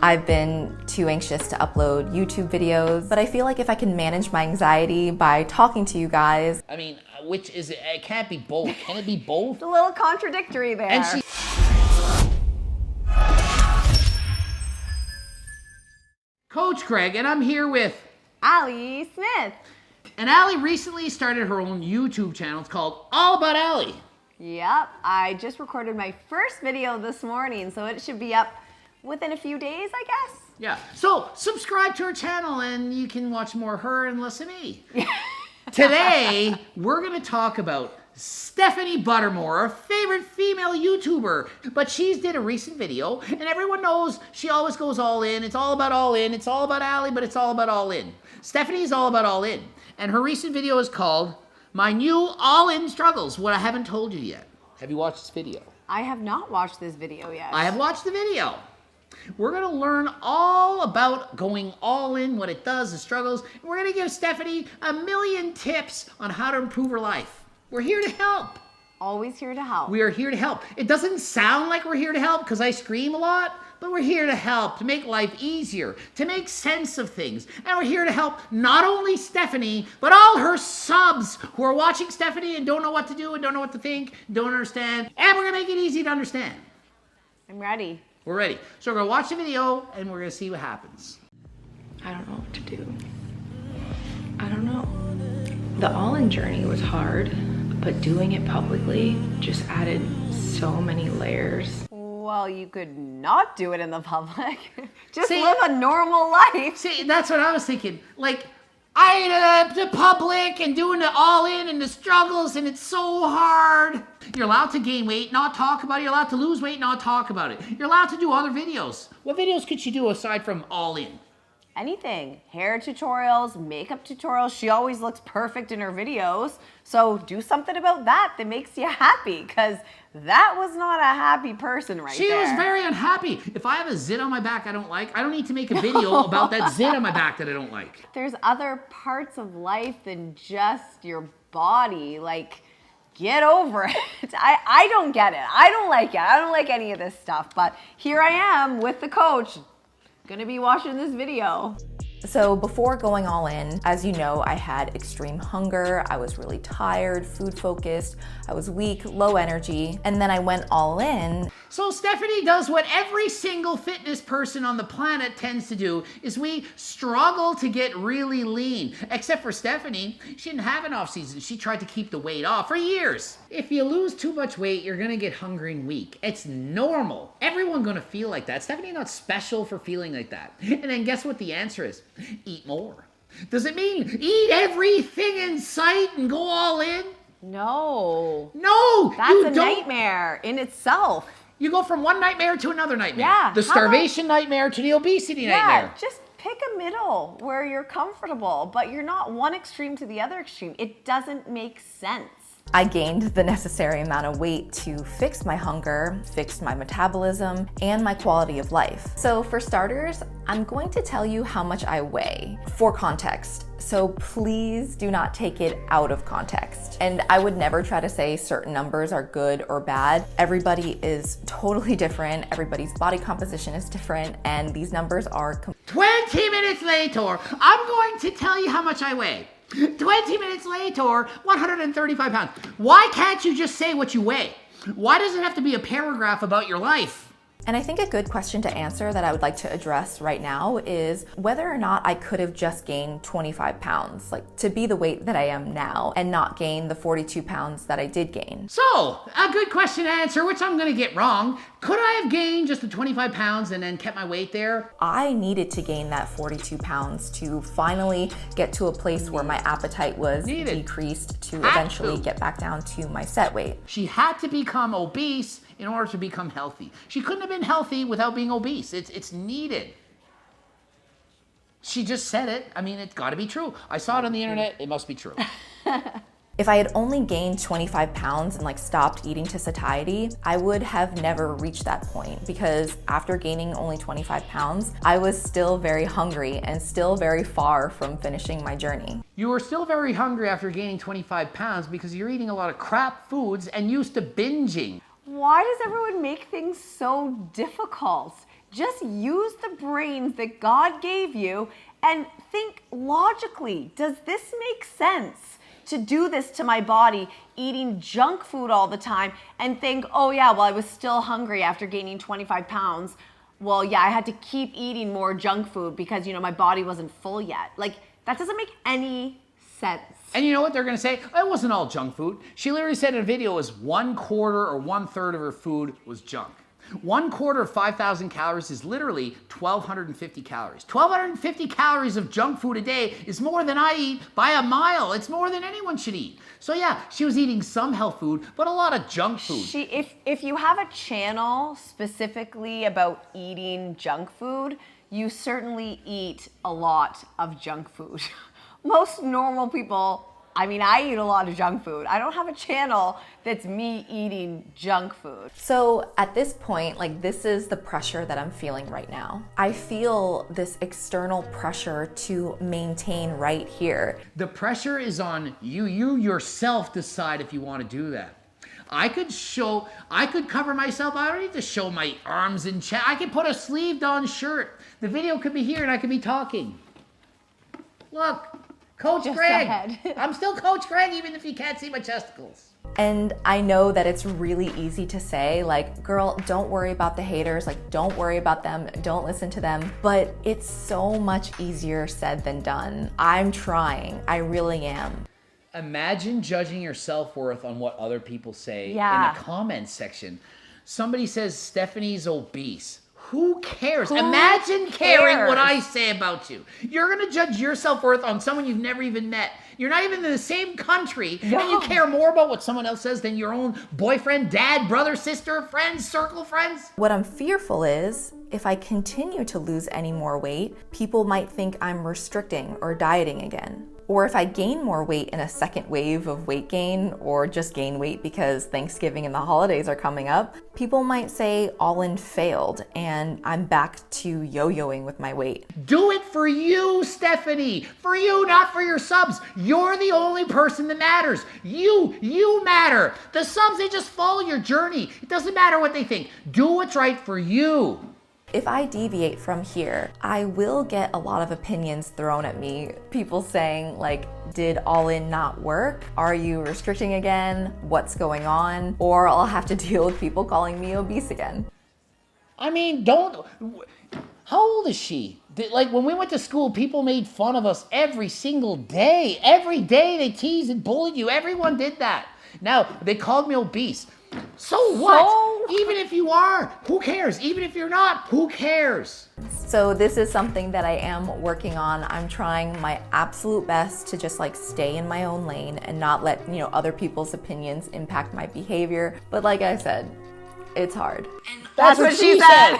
I've been too anxious to upload YouTube videos, but I feel like if I can manage my anxiety by talking to you guys. I mean, which is it? It can't be both. Can it be both? It's a little contradictory there. And she... Coach Craig, and I'm here with Allie Smith. And Allie recently started her own YouTube channel. It's called All About Allie. Yep, I just recorded my first video this morning, so it should be up within a few days, I guess. Yeah, so subscribe to her channel and you can watch more of her and less of me. Today, we're gonna talk about Stephanie Buttermore, our favorite female YouTuber. But she's did a recent video, and everyone knows she always goes all in. It's all about all in. It's all about Allie, but it's all about all in. Stephanie's all about all in. And her recent video is called My New All-In Struggles, what I haven't told you yet. Have you watched this video? I have not watched this video yet. I have watched the video. We're gonna learn all about going all in, what it does, the struggles. And we're gonna give Stephanie a million tips on how to improve her life. We're here to help. Always here to help. We are here to help. It doesn't sound like we're here to help because I scream a lot, but we're here to help, to make life easier, to make sense of things. And we're here to help not only Stephanie, but all her subs who are watching Stephanie and don't know what to do and don't know what to think, don't understand. And we're gonna make it easy to understand. I'm ready. We're ready. So we're gonna watch the video and we're gonna see what happens. I don't know what to do. I don't know. The all-in journey was hard, but doing it publicly just added so many layers. Well, you could not do it in the public. Just live a normal life. See, that's what I was thinking. Like, I the public and doing it all in and the struggles and it's so hard. You're allowed to gain weight, not talk about it. You're allowed to lose weight, not talk about it. You're allowed to do other videos. What videos could she do aside from all in? Anything. Hair tutorials, makeup tutorials. She always looks perfect in her videos. So do something about that makes you happy, because that was not a happy person right there. She was very unhappy. If I have a zit on my back I don't like, I don't need to make a video about that zit on my back that I don't like. There's other parts of life than just your body. Like, get over it. I don't get it. I don't like it. I don't like any of this stuff. But here I am with the coach, gonna be watching this video. So before going all in, as you know, I had extreme hunger, I was really tired, food focused, I was weak, low energy, and then I went all in. So Stephanie does what every single fitness person on the planet tends to do, is we struggle to get really lean. Except for Stephanie, she didn't have an off season. She tried to keep the weight off for years. If you lose too much weight, you're gonna get hungry and weak. It's normal. Everyone's gonna feel like that. Stephanie's not special for feeling like that. And then guess what the answer is? Eat more. Does it mean eat everything in sight and go all in? No. No! That's a nightmare in itself. You go from one nightmare to another nightmare. Yeah. The starvation nightmare to the obesity nightmare. Just pick a middle where you're comfortable, but you're not one extreme to the other extreme. It doesn't make sense. I gained the necessary amount of weight to fix my hunger, fix my metabolism, and my quality of life. So for starters, I'm going to tell you how much I weigh for context. So please do not take it out of context. And I would never try to say certain numbers are good or bad. Everybody is totally different. Everybody's body composition is different. And these numbers are 20 minutes later, I'm going to tell you how much I weigh. 20 minutes later, 135 pounds. Why can't you just say what you weigh? Why does it have to be a paragraph about your life? And I think a good question to answer that I would like to address right now is whether or not I could have just gained 25 pounds, like to be the weight that I am now and not gain the 42 pounds that I did gain. So, a good question to answer, which I'm gonna get wrong. Could I have gained just the 25 pounds and then kept my weight there? I needed to gain that 42 pounds to finally get to a place where my appetite was decreased to eventually get back down to my set weight. She had to become obese in order to become healthy. She couldn't have been healthy without being obese. It's needed. She just said it. I mean, it's gotta be true. I saw it on the internet, it must be true. If I had only gained 25 pounds and stopped eating to satiety, I would have never reached that point, because after gaining only 25 pounds, I was still very hungry and still very far from finishing my journey. You were still very hungry after gaining 25 pounds because you're eating a lot of crap foods and used to binging. Why does everyone make things so difficult? Just use the brains that God gave you and think logically. Does this make sense to do this to my body, eating junk food all the time, and think, oh yeah, well, I was still hungry after gaining 25 pounds. Well, yeah, I had to keep eating more junk food because, my body wasn't full yet. Like, that doesn't make any sense. And you know what they're going to say? It wasn't all junk food. She literally said in a video it was 1/4 or 1/3 of her food was junk. 1/4 of 5,000 calories is literally 1,250 calories. 1,250 calories of junk food a day is more than I eat by a mile. It's more than anyone should eat. So yeah, she was eating some health food, but a lot of junk food. If you have a channel specifically about eating junk food, you certainly eat a lot of junk food. Most normal people, I eat a lot of junk food. I don't have a channel that's me eating junk food. So at this point, this is the pressure that I'm feeling right now. I feel this external pressure to maintain right here. The pressure is on you. You yourself decide if you want to do that. I could cover myself. I don't need to show my arms and chest. I could put a sleeved on shirt. The video could be here and I could be talking. Look. Coach Just Greg. ahead. I'm still Coach Greg even if you can't see my testicles. And I know that it's really easy to say, girl, don't worry about the haters, don't worry about them, don't listen to them. But it's so much easier said than done. I'm trying, I really am. Imagine judging your self-worth on what other people say in Yeah. the comments section. Somebody says Stephanie's obese. Who cares? Imagine caring what I say about you. You're going to judge your self-worth on someone you've never even met. You're not even in the same country, and you care more about what someone else says than your own boyfriend, dad, brother, sister, friends, circle friends. What I'm fearful is, if I continue to lose any more weight, people might think I'm restricting or dieting again. Or if I gain more weight in a second wave of weight gain, or just gain weight because Thanksgiving and the holidays are coming up, people might say All In failed and I'm back to yo-yoing with my weight. Do it for you, Stephanie. For you, not for your subs. You're the only person that matters. You matter. The subs, they just follow your journey. It doesn't matter what they think. Do what's right for you. If I deviate from here, I will get a lot of opinions thrown at me. People saying did All In not work? Are you restricting again? What's going on? Or I'll have to deal with people calling me obese again. How old is she? When we went to school, people made fun of us every single day. Every day they teased and bullied you. Everyone did that. Now, they called me obese. So what? Even if you are, who cares? Even if you're not, who cares? So this is something that I am working on. I'm trying my absolute best to just stay in my own lane and not let, other people's opinions impact my behavior. But like I said, it's hard. And that's what she said.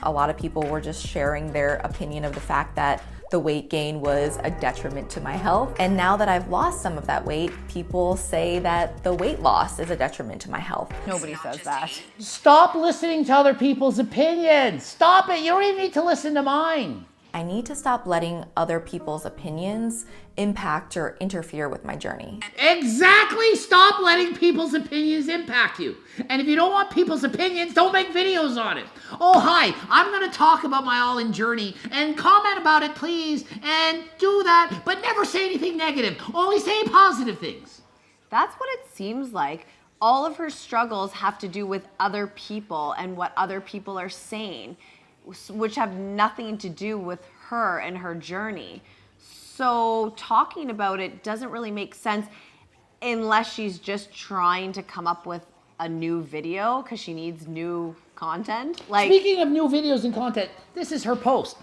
A lot of people were just sharing their opinion of the fact that the weight gain was a detriment to my health. And now that I've lost some of that weight, people say that the weight loss is a detriment to my health. Nobody says that. Stop listening to other people's opinions. Stop it. You don't even need to listen to mine. I need to stop letting other people's opinions impact or interfere with my journey. Exactly. Stop letting people's opinions impact you. And if you don't want people's opinions, don't make videos on it. Oh, hi, I'm going to talk about my All In journey and comment about it, please, and do that, but never say anything negative. Only say positive things. That's what it seems like. All of her struggles have to do with other people and what other people are saying, which have nothing to do with her and her journey. So talking about it doesn't really make sense unless she's just trying to come up with a new video because she needs new content. Speaking of new videos and content, this is her post.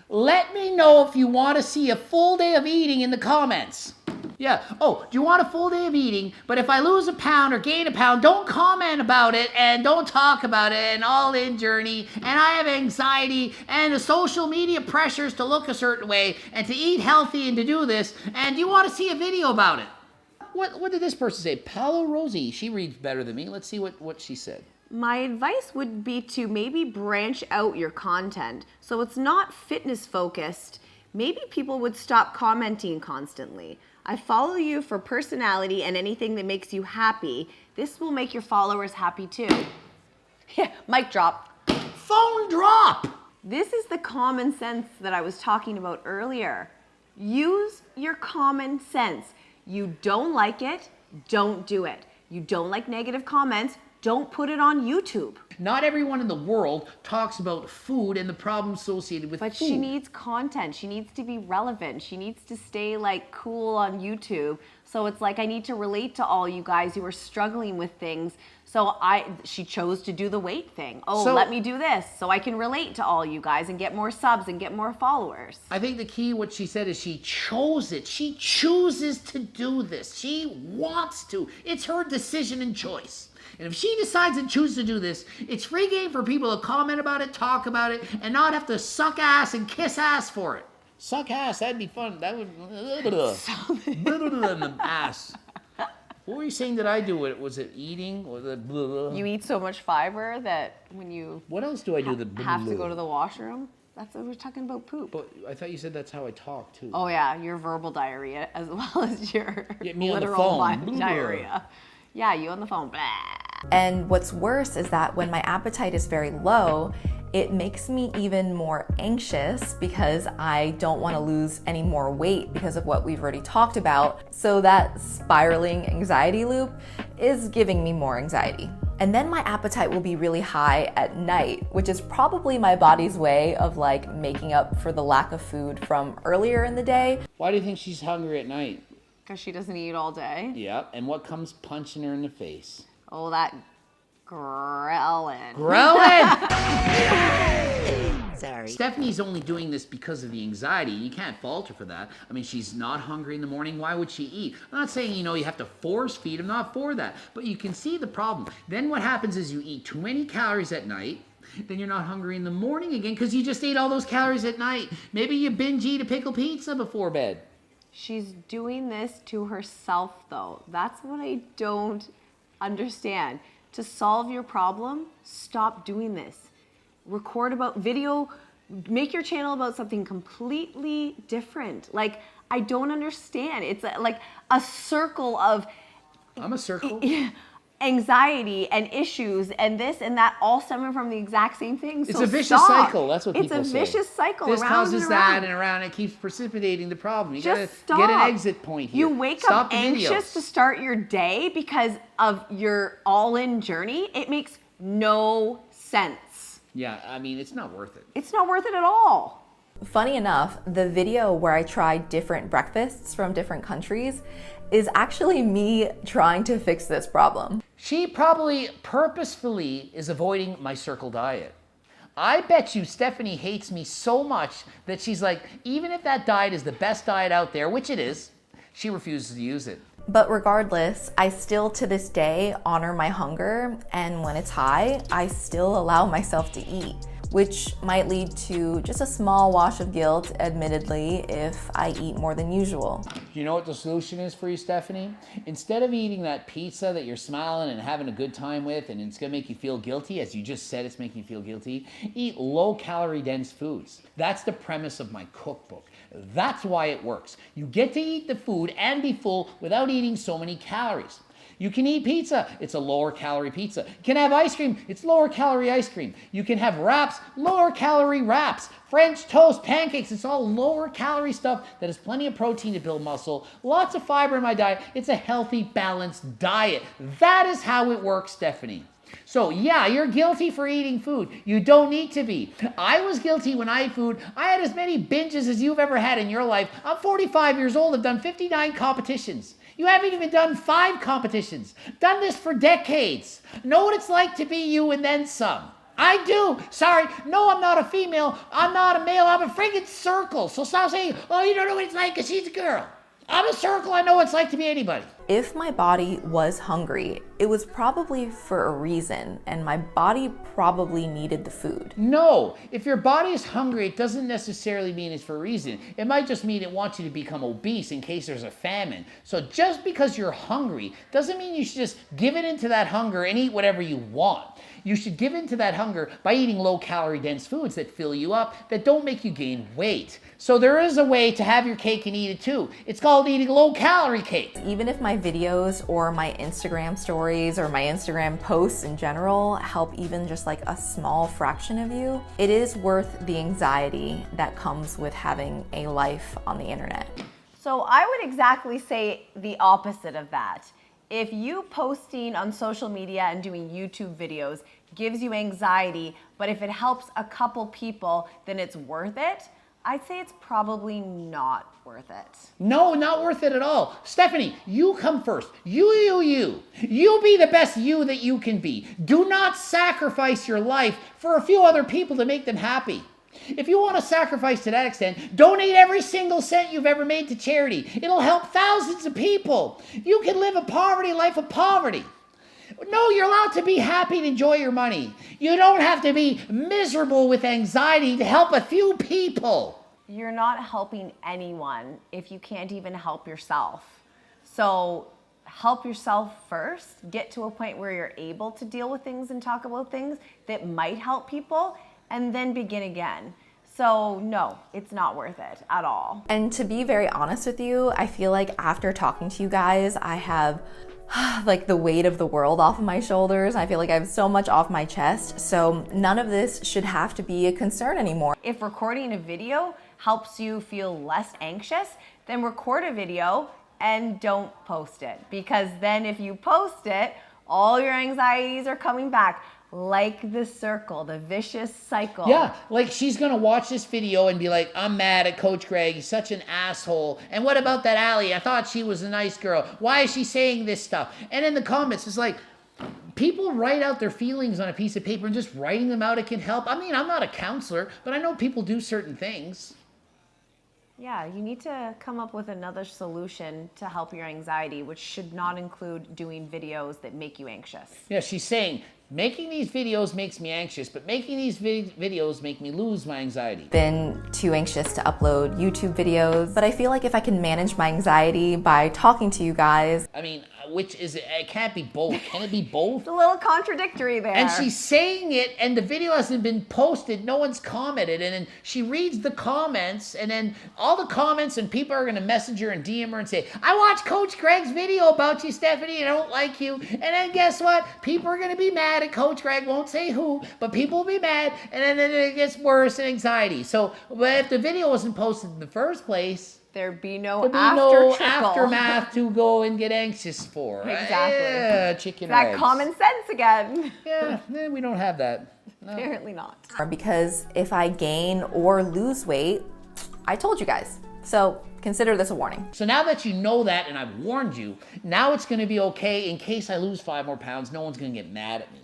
Let me know if you want to see a full day of eating in the comments. Yeah. Oh, do you want a full day of eating? But if I lose a pound or gain a pound, don't comment about it and don't talk about it. An all-in journey. And I have anxiety and the social media pressures to look a certain way and to eat healthy and to do this. And do you want to see a video about it? What did this person say? Paolo Rosie. She reads better than me. Let's see what she said. My advice would be to maybe branch out your content so it's not fitness focused. Maybe people would stop commenting constantly. I follow you for personality and anything that makes you happy. This will make your followers happy too. Yeah, mic drop. phone drop. This is the common sense that I was talking about earlier. Use your common sense. You don't like it, don't do it. You don't like negative comments, don't put it on YouTube. Not everyone in the world talks about food and the problems associated with But food. she needs content. She needs to be relevant. She needs to stay like cool on YouTube. So it's like I need to relate to all you guys who are struggling with things. So she chose to do the weight thing. Let me do this so I can relate to all you guys and get more subs and get more followers. I think the key, what she said, is she chose it. She chooses to do this. She wants to. It's her decision and choice. And if she decides and chooses to do this, it's free game for people to comment about it, talk about it, and not have to suck ass and kiss ass for it. Suck ass, that'd be fun. That would... ass. What were you saying that I do? Was it eating? Or the... You eat so much fiber that when you What else do I do that... have to go to the washroom, that's what we're talking about poop. But I thought you said that's how I talk, too. Oh yeah, your verbal diarrhea as well as your Me on the literal phone. diarrhea. Yeah, you on the phone. Blah. And what's worse is that when my appetite is very low, it makes me even more anxious because I don't want to lose any more weight because of what we've already talked about. So that spiraling anxiety loop is giving me more anxiety. And then my appetite will be really high at night, which is probably my body's way of like making up for the lack of food from earlier in the day. Why do you think she's hungry at night? Because she doesn't eat all day. Yeah, and what comes punching her in the face? Oh, that ghrelin. Ghrelin! Sorry. Stephanie's only doing this because of the anxiety. You can't fault her for that. I mean, she's not hungry in the morning. Why would she eat? I'm not saying, you have to force feed. I'm not for that. But you can see the problem. Then what happens is you eat too many calories at night. Then you're not hungry in the morning again because you just ate all those calories at night. Maybe you binge eat a pickle pizza before bed. She's doing this to herself, though. That's what I don't understand. To solve your problem, stop doing this. Record about video, make your channel about something completely different. Like, I don't understand. It's like a circle of I'm a circle. anxiety and issues and this and that all stemming from the exact same thing. It's So a vicious stop. cycle. That's what people say. It's a vicious cycle. This around causes and that around. and around. It keeps precipitating the problem. You Just gotta get an stop. exit point here. You wake Stop up the anxious videos. to start your day because of your all-in journey. It makes no sense. Yeah, I mean, it's not worth it. It's not worth it at all. Funny enough, the video where I tried different breakfasts from different countries is actually me trying to fix this problem. She probably purposefully is avoiding my circle diet. I bet you Stephanie hates me so much that she's like, even if that diet is the best diet out there, which it is, she refuses to use it. But regardless, I still to this day honor my hunger, and when it's high, I still allow myself to eat, which might lead to just a small wash of guilt, admittedly, if I eat more than usual. You know what the solution is for you, Stephanie? Instead of eating that pizza that you're smiling and having a good time with, and it's gonna make you feel guilty, as you just said it's making you feel guilty, eat low-calorie dense foods. That's the premise of my cookbook. That's why it works. You get to eat the food and be full without eating so many calories. You can eat pizza, it's a lower calorie pizza. You can have ice cream, it's lower calorie ice cream. You can have wraps, lower calorie wraps. French toast, pancakes, it's all lower calorie stuff that has plenty of protein to build muscle, lots of fiber in my diet. It's a healthy, balanced diet. That is how it works, Stephanie. So yeah, you're guilty for eating food. You don't need to be. I was guilty when I ate food. I had as many binges as you've ever had in your life. I'm 45 years old. I've done 59 competitions. You haven't even done 5 competitions. Done this for decades. Know what it's like to be you and then some. I do. Sorry. No, I'm not a female. I'm not a male. I'm a friggin' circle. So stop saying, oh, you don't know what it's like because she's a girl. I'm a circle. I know what it's like to be anybody. If my body was hungry, it was probably for a reason, and my body probably needed the food. No, if your body is hungry, it doesn't necessarily mean it's for a reason. It might just mean it wants you to become obese in case there's a famine. So just because you're hungry doesn't mean you should just give it into that hunger and eat whatever you want. You should give in to that hunger by eating low-calorie dense foods that fill you up, that don't make you gain weight. So there is a way to have your cake and eat it too. It's called eating low-calorie cake. Even if my my videos or my Instagram stories or my Instagram posts in general help even just like a small fraction of you, it is worth the anxiety that comes with having a life on the internet. So I would exactly say the opposite of that. If you posting on social media and doing YouTube videos gives you anxiety, but if it helps a couple people, then it's worth it, I'd say it's probably not worth it. No, not worth it at all. Stephanie, you come first. You be the best you that you can be. Do not sacrifice your life for a few other people to make them happy. If you want to sacrifice to that extent, donate every single cent you've ever made to charity. It'll help thousands of people. You can live a poverty life of poverty. No, you're allowed to be happy and enjoy your money. You don't have to be miserable with anxiety to help a few people. You're not helping anyone if you can't even help yourself. So help yourself first. Get to a point where you're able to deal with things and talk about things that might help people, and then begin again. So no, it's not worth it at all. And to be very honest with you, I feel like after talking to you guys, I have like the weight of the world off of my shoulders. I feel like I have so much off my chest. So none of this should have to be a concern anymore. If recording a video helps you feel less anxious, then record a video and don't post it. Because then if you post it, all your anxieties are coming back. Like the circle, the vicious cycle. Yeah, like she's going to watch this video and be like, I'm mad at Coach Greg. He's such an asshole. And what about that Allie? I thought she was a nice girl. Why is she saying this stuff? And in the comments, it's like, people write out their feelings on a piece of paper, and just writing them out, it can help. I mean, I'm not a counselor, but I know people do certain things. Yeah, you need to come up with another solution to help your anxiety, which should not include doing videos that make you anxious. Yeah, she's saying, making these videos makes me anxious, but making these videos make me lose my anxiety. Been too anxious to upload YouTube videos, but I feel like if I can manage my anxiety by talking to you guys. I mean, which is it? It can't be both. Can it be both? It's a little contradictory there. And she's saying it, and the video hasn't been posted. No one's commented. And then she reads the comments, and then all the comments, and people are going to message her and DM her and say, I watched Coach Greg's video about you, Stephanie, and I don't like you. And then guess what? People are going to be mad at Coach Greg. Won't say who, but people will be mad. And then it gets worse and anxiety. So but if the video wasn't posted in the first place, there'd be no aftermath to go and get anxious for. Exactly. Yeah, chicken that eggs. common sense again. Yeah, we don't have that. No. Apparently not. Because if I gain or lose weight, I told you guys. So consider this a warning. So now that you know that, and I've warned you, now it's going to be okay in case I lose 5 more pounds. No one's going to get mad at me.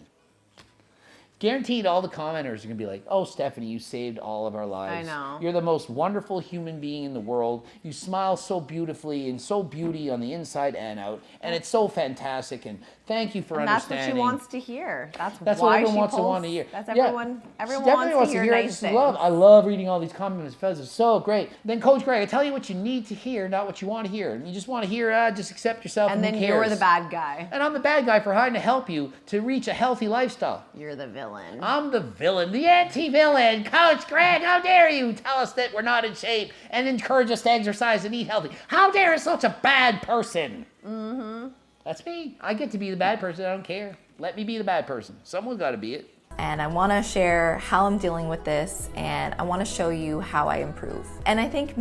Guaranteed all the commenters are going to be like, oh, Stephanie, you saved all of our lives. I know. You're the most wonderful human being in the world. You smile so beautifully and so beauty on the inside and out. And it's so fantastic. And thank you for understanding. That's what she wants to hear. That's what why everyone she wants pulls, to want to hear. That's Yeah. everyone. Everyone She definitely wants to hear nice things. I love reading all these comments. It's so great. Then Coach Greg, I tell you what you need to hear, not what you want to hear. And you just want to hear, just accept yourself. And then who cares? you're the bad guy. And I'm the bad guy for trying to help you to reach a healthy lifestyle. You're the villain. I'm the villain, the anti-villain. Coach Greg, how dare you tell us that we're not in shape and encourage us to exercise and eat healthy? How dare such a bad person? Mm-hmm. That's me. I get to be the bad person. I don't care. Let me be the bad person. Someone's got to be it. And I want to share how I'm dealing with this, and I want to show you how I improve. And I think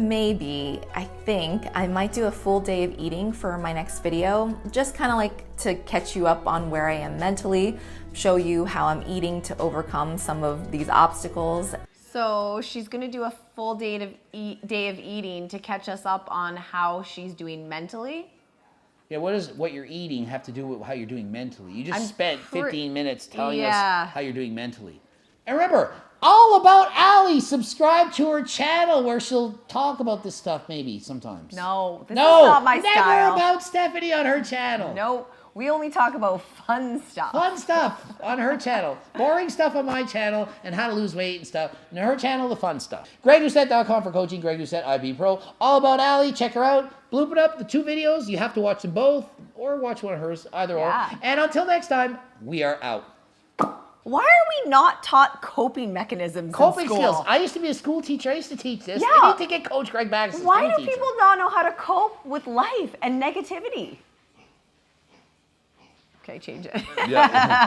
I might do a full day of eating for my next video, just kind of like to catch you up on where I am mentally, show you how I'm eating to overcome some of these obstacles. So she's gonna do a full day of eating to catch us up on how she's doing mentally. Yeah, what does what you're eating have to do with how you're doing mentally? You just spent 15 minutes telling us how you're doing mentally. And remember, all about Allie. Subscribe to her channel where she'll talk about this stuff maybe sometimes. No, this is not my style. Never about Stephanie on her channel. Nope. We only talk about fun stuff. Fun stuff on her channel. Boring stuff on my channel and how to lose weight and stuff. And her channel, the fun stuff. GregDoucette.com for coaching. Greg Doucette, IB Pro. All about Allie. Check her out. Bloop it up, the 2 videos. You have to watch them both or watch one of hers, either or. And until next time, we are out. Why are we not taught coping mechanisms in Coping school? skills. I used to be a school teacher. I used to teach this. Yeah. I need to get Coach Greg back as a Why school do teacher. people not know how to cope with life and negativity? Okay, change it. Yeah.